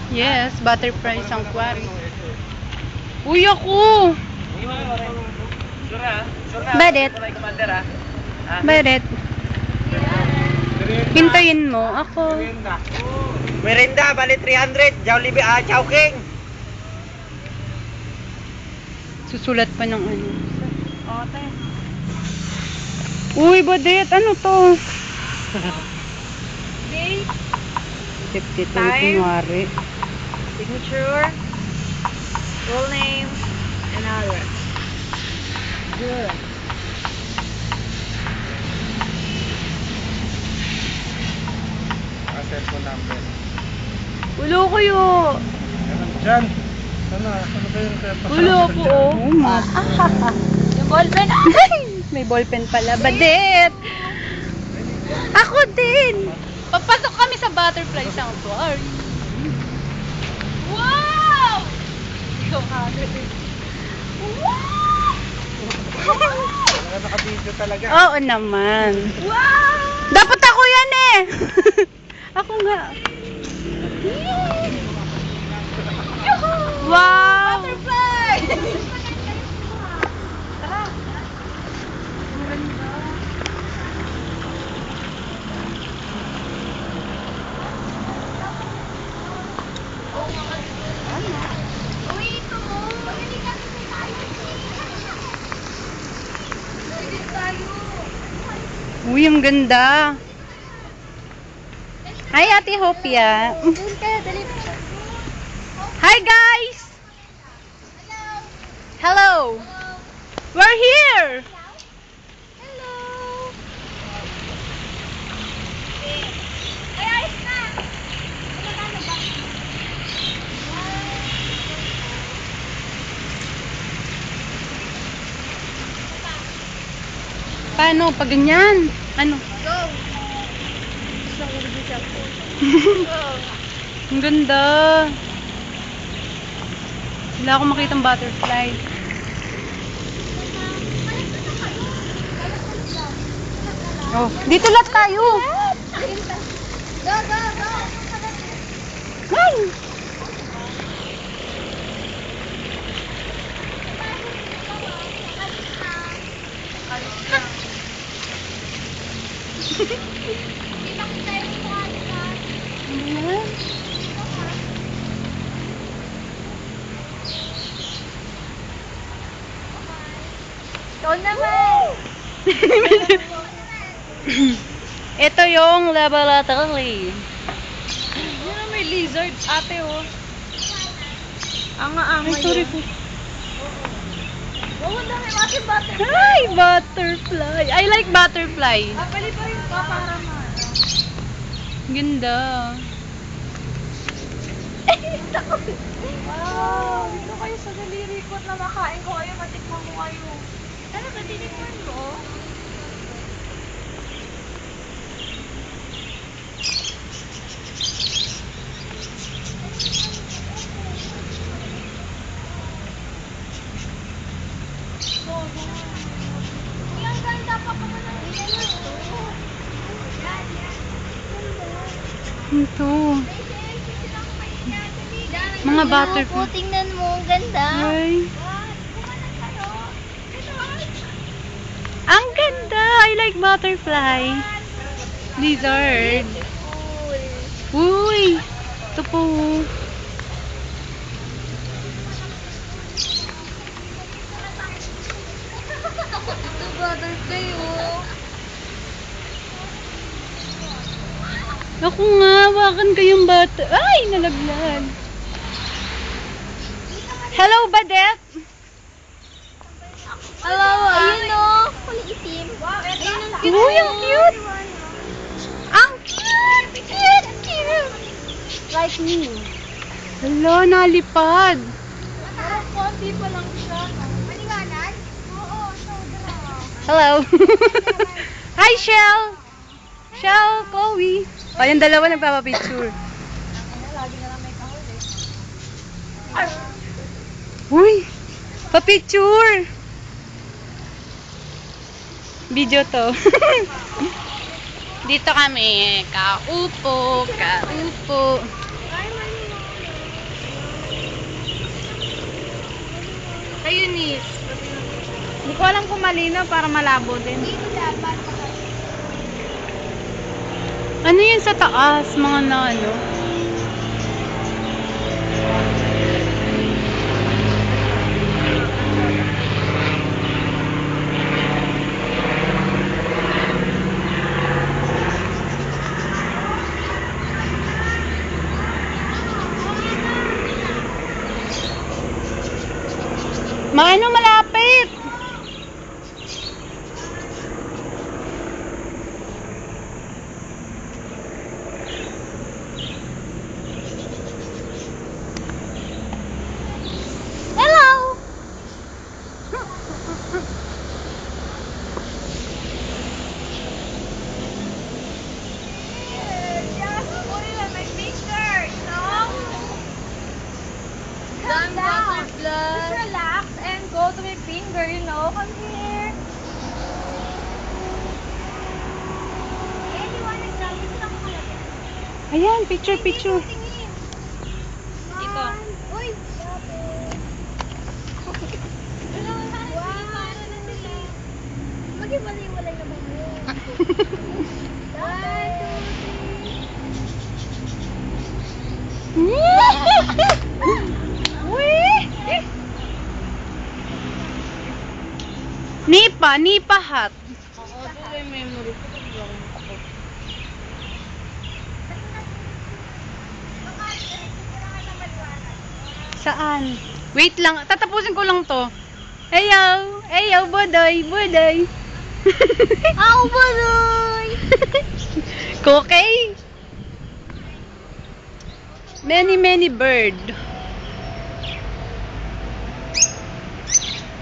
Yes, Butterfly Sanctuary. Uy, ako! Badit? Badit? Hintayin mo ako. Merenda, bali 300. Jollibee, Chowking. Susulat pa ng ano. Uy, Badit, ano to? Date, 52, Time. kunwari. signature, full name, and address. Good. Cellphone number. Ulo ko yun. Diyan. Ano ba yung Ulo ko, oh. Oh, ma. Yung ballpen. May ballpen pala. Badit! Ako din! Papasok kami sa Butterfly Sanctuary. Wow! Ikaw agad eh. Naka-video talaga. Oo naman. Wow! Dapat ako yan eh! Ako nga. Wow! Butterfly! Uy, ang ganda. Hi, Ate Hopia. Hi, guys! Hello! We're here! Paano? Pag ganyan? Ano? Go! Gusto ko rin siya po. Ang ganda. Wala akong makitang butterfly. Oh, dito lang tayo. Go, go, go! Ay! Ikaw naman! Ito yung laboratory. Yan may lizard, ate oh. Anga-anga Ay, sorry yun. po. Oh, ang dami ating butterfly. Hi, butterfly. I like butterfly. Pali pa rin ka para Ganda. Wow! Dito kayo sa daliri ko na makain ko kayo, matikman mo kayo. Ano ba, tinikman ko? Ang ganda pa pa ng Ito. Mga butterfly. Po, tingnan mo, ang ganda. Ay. Ang ganda. I like butterfly. Lizard. Uy. Ito po. Ito butterfly, oh. Ako nga. Hawakan ko yung butter. Ay, nalaglag. Hello, Badet. Hello, ayun oh. Kulay itim. Wow, ayun ang cute. Uy, ang cute. Ang cute. Cute, cute. Like me. Hala, nalipad. Parang konti pa lang siya. Maliwanag? Oo, sobra. Hello. Hi, Shell. Shell, Chloe. O, yung dalawa nagpapapicture. Lagi na lang may kahol eh. Uy, papicture. Video to. Dito kami. Kaupo, kaupo. Ayun eh. Hindi ko alam kung malinaw para malabo din. Ano yun sa taas? Mga na ano? Maano malapit? Hello. Calm down. Just relax and go to my finger, you know. Come here. Ayan, picture. Ito. Uy! Mag-iwalay-walay naman mo. Nipa hat. Ako doon yung memory ko. Saan? Wait lang, tatapusin ko lang to. Ayo, buday. Ako buday! Cookie. Many bird.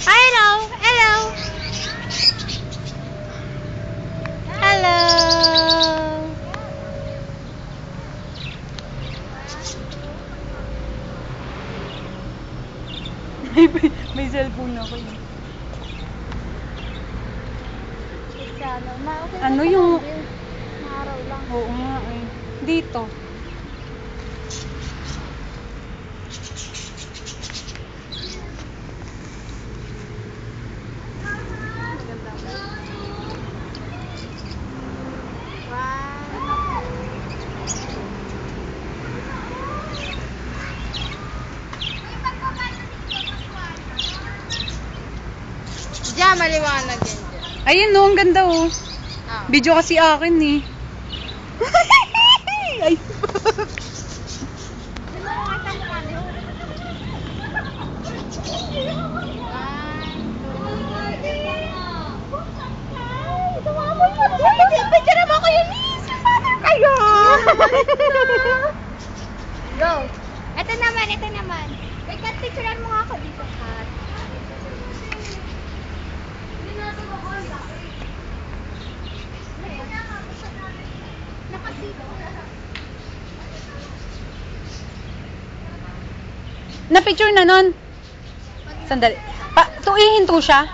Hello. May cellphone ako eh. Ano yung... Araw lang. Oo nga eh. Dito. Diyan, maliwanag yan dyan. Ayun no, ang ganda oh. Ah. Video kasi akin eh. Ay. Picture mo ko yun, Kayo! Go. Ito naman. Wait, cut picturean mo nga ako dito, cut. Na-picture na nun. Sandali. Tuihin to siya.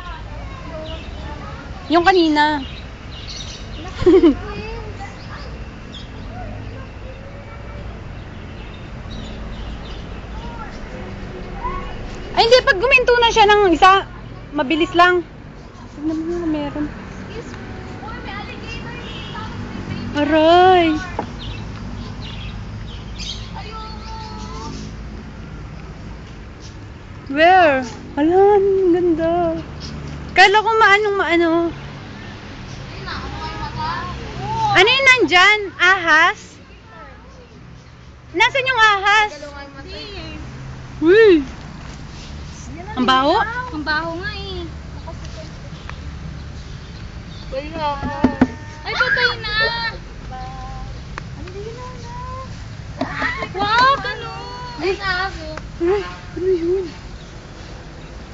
Yung kanina. Ay, hindi. Pag guminto na siya ng isa, mabilis lang. Tignan mo na meron. Aray. Where? Hala, ang ganda. Kala ko maano. Ano yun nandyan? Ahas? Nasaan yung ahas? Uy! Ang baho? Ang baho nga eh. Ay, patay na! Wow, ganun! Ay, naaso. Ay, ano yun?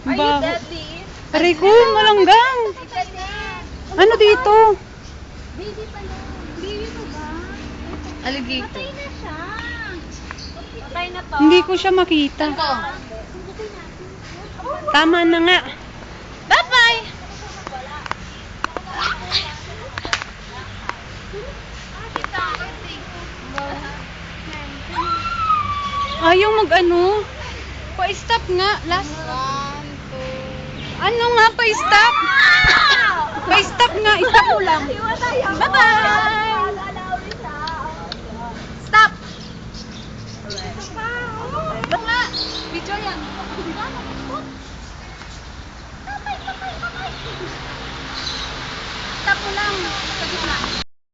Ang Are you baho. deadly? Aray ko, malanggang. Ano dito? Baby pa lang. Baby pa ba? Alligator. Patay na siya. Patay na to. Hindi ko siya makita. Tama na nga. Bye-bye! Ayaw mag-ano. Pa-stop nga. Last. 1, 2, Ano nga, pa-stop? Pa-stop nga, stop mo lang. Hiwalay ako. Bye-bye!